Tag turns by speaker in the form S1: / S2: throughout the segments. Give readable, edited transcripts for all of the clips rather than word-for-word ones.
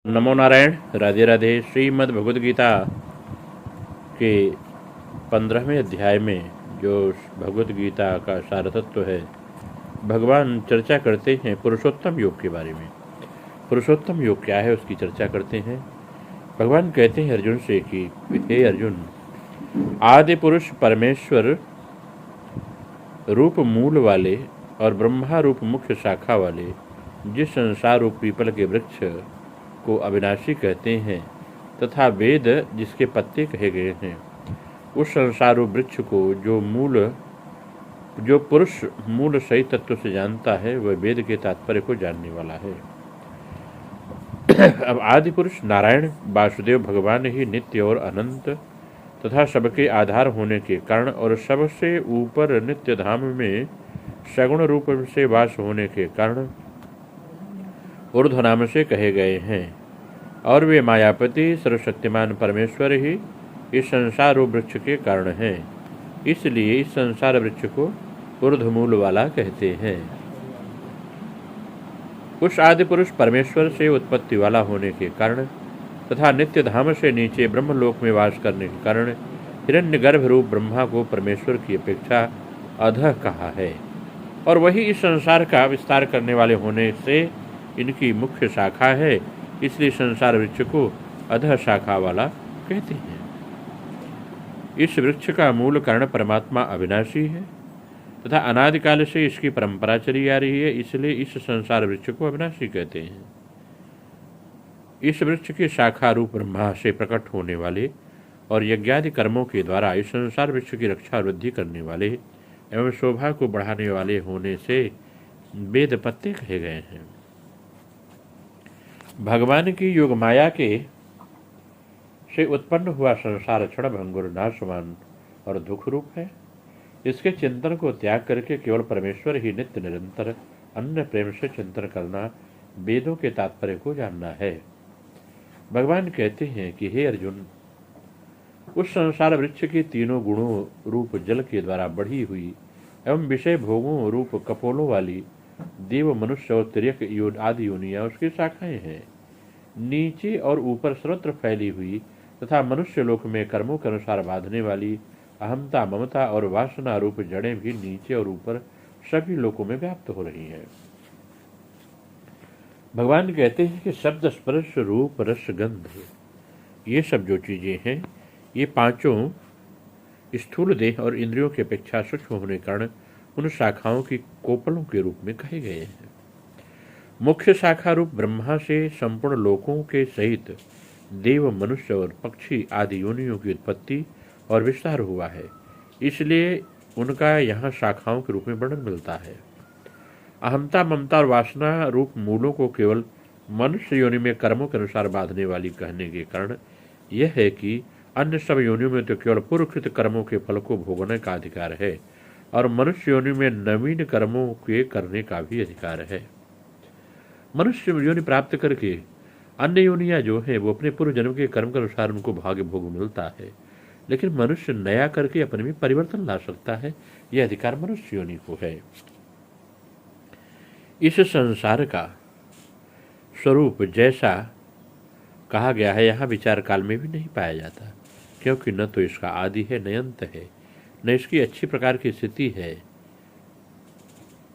S1: नमो नारायण। राधे राधे। श्रीमद् भगवद गीता के 15वें अध्याय में जो भगवद गीता का सारतत्व है, भगवान चर्चा करते हैं पुरुषोत्तम योग के बारे में। पुरुषोत्तम योग क्या है उसकी चर्चा करते हैं। भगवान कहते हैं अर्जुन से कि हे अर्जुन, आदि पुरुष परमेश्वर रूप मूल वाले और ब्रह्मा रूप मुख्य शाखा वाले जिस संसार रूप पीपल के वृक्ष को अविनाशी कहते हैं तथा वेद जिसके पत्ते कहे गए हैं, उस संसार रूप वृक्ष को जो पुरुष मूल सही तत्व से जानता है वह वेद के तात्पर्य को जानने वाला है। अब आदि पुरुष नारायण वासुदेव भगवान ही नित्य और अनंत तथा सबके आधार होने के कारण और सबसे ऊपर नित्य धाम में सगुण रूप से वास होने के कारण ऊर्ध्व नाम से कहे गए हैं, और वे मायापति सर्वशक्तिमान परमेश्वर ही इस संसार रूप वृक्ष के कारण हैं। इसलिए इस संसार वृक्ष को ऊर्ध्वमूल वाला कहते हैं। उस आदि पुरुष परमेश्वर से उत्पत्ति वाला होने के कारण तथा नित्य धाम से नीचे ब्रह्मलोक में वास करने के कारण हिरण्यगर्भ रूप ब्रह्मा को परमेश्वर की अपेक्षा अधः कहा है, और वही इस संसार का विस्तार करने वाले होने से इनकी मुख्य शाखा है। इसलिए संसार वृक्ष को अधः शाखा वाला कहते हैं। इस वृक्ष का मूल कारण परमात्मा अविनाशी है तथा अनादिकाल से इसकी परंपरा चली आ रही है, इसलिए इस संसार वृक्ष को अविनाशी कहते हैं। इस वृक्ष के शाखा रूप ब्रह्मा से प्रकट होने वाले और यज्ञादि कर्मों के द्वारा इस संसार वृक्ष की रक्षा वृद्धि करने वाले एवं शोभा को बढ़ाने वाले होने से वेद पत्ते कहे गए हैं। भगवान की योग माया के से उत्पन्न हुआ संसार क्षण भंगुर नाशवान और दुख रूप है। इसके चिंतन को त्याग करके केवल परमेश्वर ही नित्य निरंतर अन्य प्रेम से चिंतन करना वेदों के तात्पर्य को जानना है। भगवान कहते हैं कि हे अर्जुन, उस संसार वृक्ष के तीनों गुणों रूप जल के द्वारा बढ़ी हुई एवं विषय भोगों रूप कपोलों वाली देव मनुष्य और तिर्यक आदि योनियां उसकी शाखाएं हैं। नीचे और ऊपर सर्वत्र फैली हुई तथा मनुष्य लोक में कर्मों के अनुसार बांधने वाली अहमता ममता और वासना रूप जड़ें भी नीचे और ऊपर सभी लोकों में व्याप्त हो रही हैं। भगवान कहते हैं कि शब्द स्पर्श रूप रस गंध ये सब जो चीजें हैं, ये पांचों स्थूल देह और इंद्रियों की अपेक्षा सूक्ष्म होने के कारण उन शाखाओं की कोपलों के रूप में कहे गए हैं। मुख्य शाखा रूप ब्रह्मा से संपूर्ण लोकों के सहित देव मनुष्य और पक्षी आदि योनियों की उत्पत्ति और विस्तार हुआ है, इसलिए उनका यहाँ शाखाओं के रूप में वर्णन मिलता है। अहमता ममता और वासना रूप मूलों को केवल मनुष्य योनि में कर्मों के अनुसार बांधने वाली कहने के कारण यह है कि अन्य सब योनियों में तो केवल पूर्वकृत कर्मों के फल को भोगने का अधिकार है और मनुष्य योनि में नवीन कर्मों के करने का भी अधिकार है। मनुष्य योनि प्राप्त करके अन्य योनियां जो है वो अपने पूर्व जन्म के कर्म के अनुसार उनको भाग्य भोग मिलता है, लेकिन मनुष्य नया करके अपने में परिवर्तन ला सकता है। यह अधिकार मनुष्य योनि को है। इस संसार का स्वरूप जैसा कहा गया है यहाँ विचार काल में भी नहीं पाया जाता, क्योंकि न तो इसका आदि है न अंत है, न इसकी अच्छी प्रकार की स्थिति है।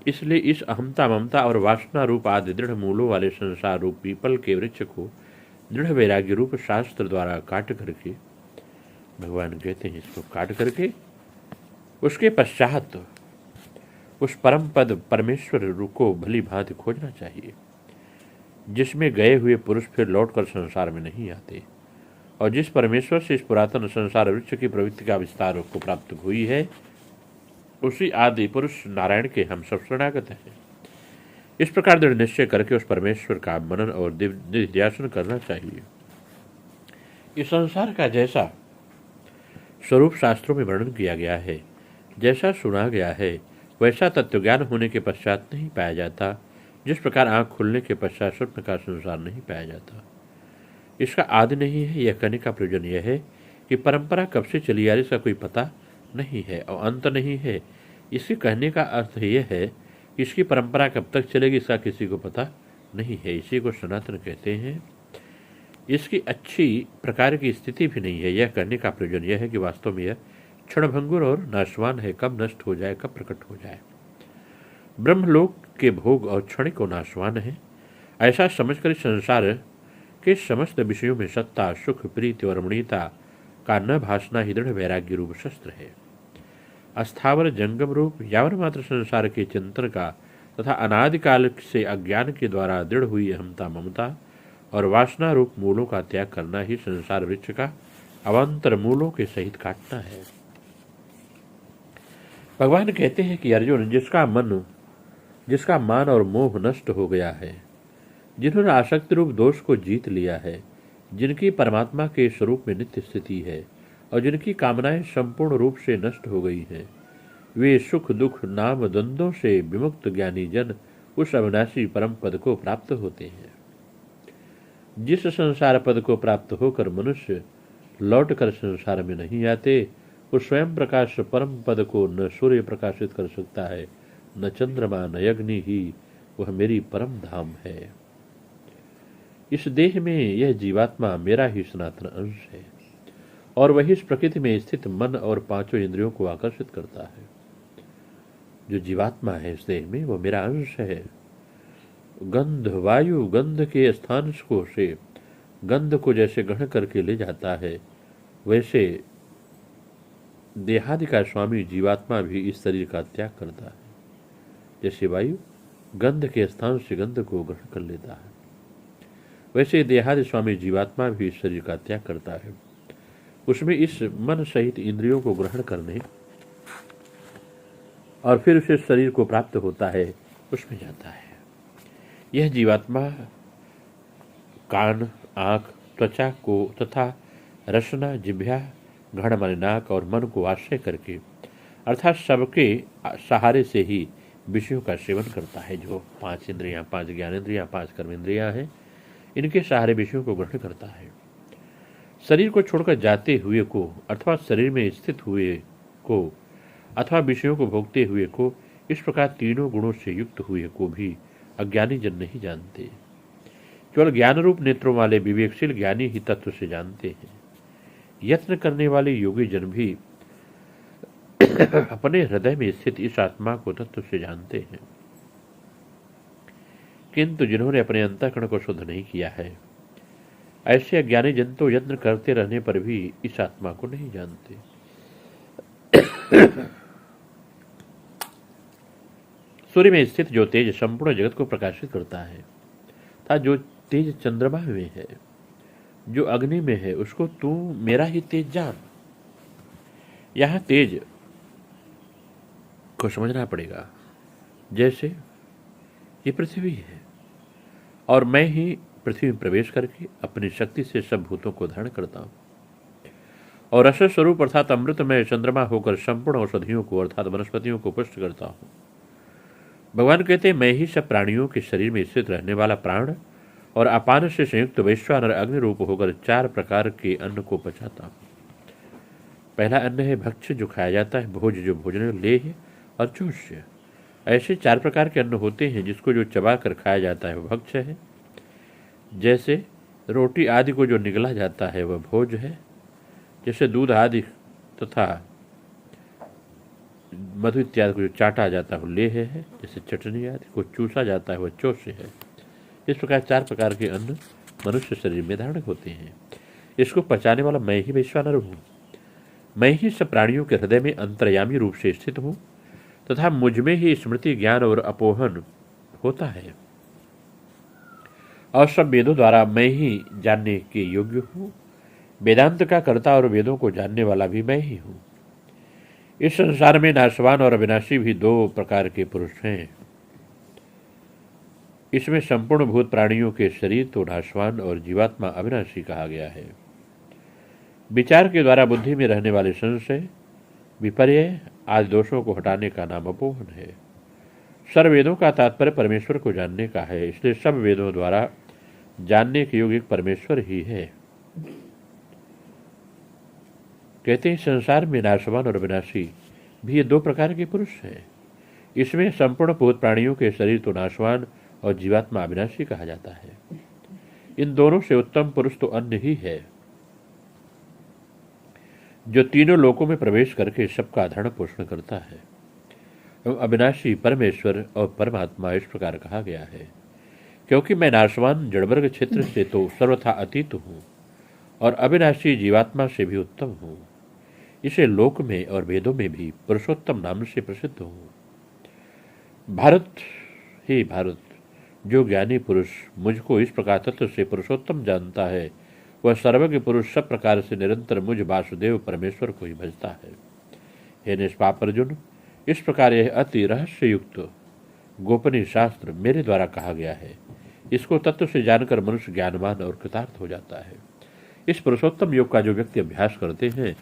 S1: इसलिए इस अहमता ममता और वासना रूप आदि दृढ़ मूलों वाले संसार रूप पीपल के वृक्ष को दृढ़ वैराग्य रूप शास्त्र द्वारा काट करके, भगवान कहते हैं इसको काट करके उसके पश्चात उस परम पद परमेश्वर को भली भांति खोजना चाहिए, जिसमें गए हुए पुरुष फिर लौटकर संसार में नहीं आते, और जिस परमेश्वर से इस पुरातन संसार वृक्ष की प्रवृत्ति का विस्तार को प्राप्त हुई है, उसी आदि पुरुष नारायण के हम सब शरणागत हैं। इस प्रकार दृढ़ निश्चय करके उस परमेश्वर का मनन और ध्यान करना चाहिए। इस संसार का जैसा स्वरूप शास्त्रों में वर्णन किया गया है, जैसा सुना गया है, वैसा तत्वज्ञान होने के पश्चात नहीं पाया जाता। जिस प्रकार आंख खुलने के पश्चात स्वप्न का संसार नहीं पाया जाता। इसका आदि नहीं है। यह कहने का प्रयोजन यह है कि परंपरा कब से चली आ रही इसका कोई पता नहीं है और अंत नहीं है। इसके कहने का अर्थ यह है कि इसकी परंपरा कब तक चलेगी इसका किसी को पता नहीं है। इसी को सनातन कहते हैं। इसकी अच्छी प्रकार की स्थिति भी नहीं है। यह करने का प्रयोजन यह है कि वास्तव में यह क्षणभंगुर और नाशवान है, कब नष्ट हो जाए, कब प्रकट हो जाए। ब्रह्मलोक के भोग और क्षणिक और नाशवान है, ऐसा समझकर इस संसार के समस्त विषयों में सत्ता, सुख, प्रीति और रमणीयता का न भासना ही दृढ़ वैराग्य रूप शस्त्र है। अस्थावर जंगम रूप यावर मात्र संसार के चिंतन का तथा अनादिकाल से अज्ञान के द्वारा दृढ़ हुई अहमता, ममता और वासना रूप मूलों का त्याग करना ही संसार वृक्ष का अवान्तर मूलों के सहित काटना है। भगवान कहते हैं कि अर्जुन, जिसका मान और मोह नष्ट हो गया है, जिन्होंने आसक्ति रूप दोष को जीत लिया है, जिनकी परमात्मा के स्वरूप में नित्य स्थिति है और जिनकी कामनाएं संपूर्ण रूप से नष्ट हो गई हैं, वे सुख दुख नाम द्वंद्वों से विमुक्त ज्ञानी जन उस अविनाशी परम पद को प्राप्त होते हैं। जिस संसार पद को प्राप्त होकर मनुष्य लौटकर संसार में नहीं आते, उस स्वयं प्रकाश परम पद को न सूर्य प्रकाशित कर सकता है, न चंद्रमा, न अग्नि ही, वह मेरी परम धाम है। इस देह में यह जीवात्मा मेरा ही सनातन अंश है और वही इस प्रकृति में स्थित मन और पांचों इंद्रियों को आकर्षित करता है। जो जीवात्मा है इस देह में, वो मेरा अंश है। गंध वायु गंध के स्थान को से गंध को जैसे ग्रहण करके ले जाता है, वैसे देहादि का स्वामी जीवात्मा भी इस शरीर का त्याग करता है। जैसे वायु गंध के स्थान से गंध को ग्रहण कर लेता है, वैसे देहादि स्वामी जीवात्मा भी इस शरीर का त्याग करता है। उसमें इस मन सहित इंद्रियों को ग्रहण करने और फिर उसे शरीर को प्राप्त होता है, उसमें जाता है। यह जीवात्मा कान, आँख, त्वचा को तथा रसना, जिह्वा, घड़ माने नाक और मन को आश्रय करके अर्थात सबके सहारे से ही विषयों का सेवन करता है। जो 5 इंद्रियां, 5 ज्ञानेंद्रियां, 5 कर्मेंद्रियां हैं, इनके सहारे विषयों को ग्रहण करता है। शरीर को छोड़कर जाते हुए को अथवा शरीर में स्थित हुए को अथवा विषयों को भोगते हुए को, इस प्रकार तीनों गुणों से युक्त हुए को भी अज्ञानी जन नहीं जानते। केवल ज्ञान रूप नेत्रों वाले विवेकशील ज्ञानी ही तत्व से जानते हैं। यत्न करने वाले योगी जन भी अपने हृदय में स्थित इस आत्मा को तत्व से जानते हैं, किंतु जिन्होंने अपने अंतःकरण को शुद्ध नहीं किया है, ऐसे अज्ञानी जन तो यत्न करते रहने पर भी इस आत्मा को नहीं जानते। सूर्य में स्थित जो तेज संपूर्ण जगत को प्रकाशित करता है, था जो तेज चंद्रमा में है, जो अग्नि में है, उसको तू मेरा ही तेज जान। यहां तेज को समझना पड़ेगा। जैसे ये पृथ्वी है और मैं ही पृथ्वी में प्रवेश करके अपनी शक्ति से सब भूतों को धारण करता हूं और रस स्वरूप अर्थात अमृत में चंद्रमा होकर संपूर्ण औषधियों को अर्थात वनस्पतियों को पुष्ट करता हूं। भगवान कहते हैं, मैं ही सब प्राणियों के शरीर में स्थित रहने वाला प्राण और अपान से संयुक्त वैश्वानर अग्नि रूप होकर 4 प्रकार के अन्न को पचाता हूं। पहला अन्न है भक्ष्य, जो खाया जाता है, भोज जो भोजन, लेह और चोष्य। ऐसे 4 प्रकार के अन्न होते हैं जिसको जो चबा कर खाया जाता है वह भक्ष्य है। जैसे रोटी आदि को जो निगला जाता है वह भोज है। जैसे दूध आदि तथा मधु इत्यादि को जो चाटा जाता है वह लेह है। जैसे चटनी आदि को चूसा जाता है वह चोष्य है। इस प्रकार 4 प्रकार के अन्न मनुष्य शरीर में धारण होते हैं। इसको पचाने वाला मैं ही वैश्वानर हूँ। मैं ही सब प्राणियों के हृदय में अंतर्यामी रूप से स्थित हूँ तथा मुझ में ही स्मृति, ज्ञान और अपोहन होता है और सब वेदों द्वारा मैं ही जानने के योग्य हूँ। वेदांत का कर्ता और वेदों को जानने वाला भी मैं ही हूँ। इस संसार में नाशवान और अविनाशी भी 2 प्रकार के पुरुष हैं। इसमें संपूर्ण भूत प्राणियों के शरीर तो नाशवान और जीवात्मा अविनाशी कहा गया है। विचार के द्वारा बुद्धि में रहने वाले संशय, विपर्य आदि दोषों को हटाने का नाम अपोहन है। सर्व वेदों का तात्पर्य परमेश्वर को जानने का है, इसलिए सब वेदों द्वारा जानने के योग्य परमेश्वर ही है। कहते हैं संसार में नाशवान और विनाशी भी ये 2 प्रकार के पुरुष हैं। इसमें संपूर्ण भूत प्राणियों के शरीर तो नाशवान और जीवात्मा अविनाशी कहा जाता है। इन दोनों से उत्तम पुरुष तो अन्य ही है, जो तीनों लोकों में प्रवेश करके सबका धरण पोषण करता है। एवं अविनाशी परमेश्वर और परमात्मा इस प्रकार कहा गया है, क्योंकि मैं नाशवान जड़वर्ग क्षेत्र से तो सर्वथा अतीत हूँ और अविनाशी जीवात्मा से भी उत्तम हूँ। इसे लोक में और वेदों में भी पुरुषोत्तम नाम से प्रसिद्ध हूँ। भारत, हे भारत, जो ज्ञानी पुरुष मुझको इस प्रकार तत्व से पुरुषोत्तम जानता है, वह सर्वज्ञ पुरुष सब प्रकार से निरंतर मुझ वासुदेव परमेश्वर को ही भजता है। हे निष्पाप अर्जुन, इस प्रकार यह अति रहस्य युक्त गोपनीय शास्त्र मेरे द्वारा कहा गया है। इसको तत्व से जानकर मनुष्य ज्ञानवान और कृतार्थ हो जाता है। इस पुरुषोत्तम योग का जो व्यक्ति अभ्यास करते हैं,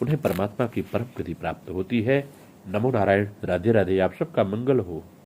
S1: उन्हें परमात्मा की परम गति प्राप्त होती है। नमो नारायण। राधे राधे। आप सबका मंगल हो।